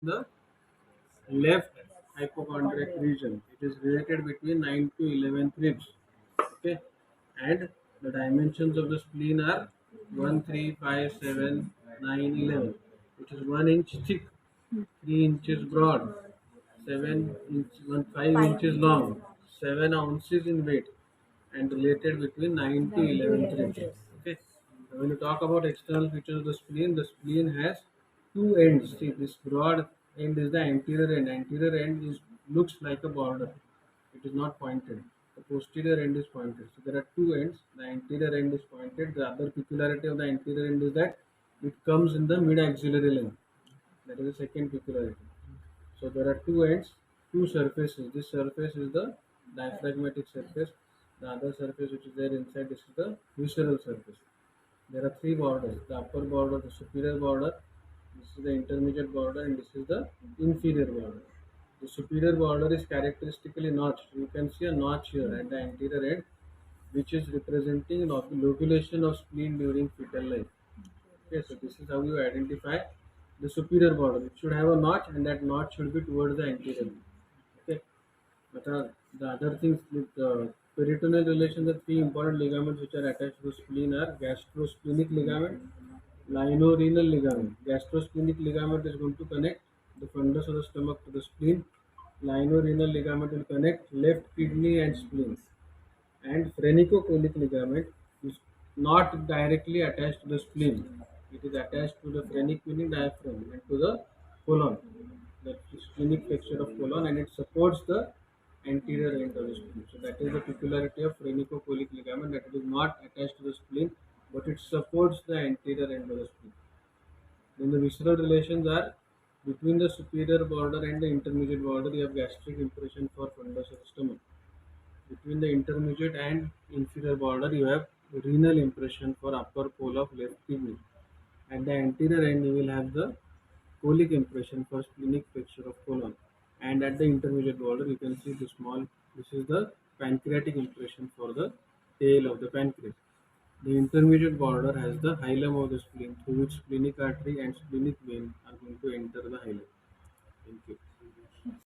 the left hypochondriac region. It is related between 9 to 11 ribs. Okay, and the dimensions of the spleen are 1, 3, 5, 7, 9, 11, which is 1 inch thick, 3 inches broad, 5 inches long, 7 ounces in weight, and related between 9 to 11 ribs. Okay. Now, when you talk about external features of the spleen has two ends. See, this broad end is the anterior end. Anterior end is looks like a border. It is not pointed. The posterior end is pointed. So there are two ends. The anterior end is pointed. The other peculiarity of the anterior end is that it comes in the mid-axillary line. That is the second peculiarity. So there are two ends, two surfaces. This surface is the diaphragmatic surface. The other surface which is there inside, this is the visceral surface. There are three borders: the upper border, the superior border, this is the intermediate border, and this is the inferior border. The superior border is characteristically notched. You can see a notch here at the anterior end, which is representing loculation of spleen during fetal life. Okay, so this is how you identify the superior border. It should have a notch, and that notch should be towards the anterior. Okay, but the other things with peritoneal relations, the three important ligaments which are attached to the spleen are gastrosplenic ligament, lienorenal ligament. Gastrosplenic ligament is going to connect the fundus of the stomach to the spleen. Lienorenal ligament will connect left kidney and spleen. And phrenicocholic ligament is not directly attached to the spleen. It is attached to the phrenic diaphragm and to the colon, the splenic flexure of colon, and it supports the anterior end of the spleen. So that is the peculiarity of phrenicocholic ligament, that it is not attached to the spleen, but it supports the anterior end of the spleen. Then the visceral relations are between the superior border and the intermediate border. You have gastric impression for fundus of the stomach. Between the intermediate and inferior border, you have renal impression for upper pole of left kidney. At the anterior end, you will have the colic impression for splenic flexure of colon. And at the intermediate border, you can see the small, this is the pancreatic impression for the tail of the pancreas. The intermediate border has the hilum of the spleen, through which splenic artery and splenic vein are going to enter the hilum. Thank you.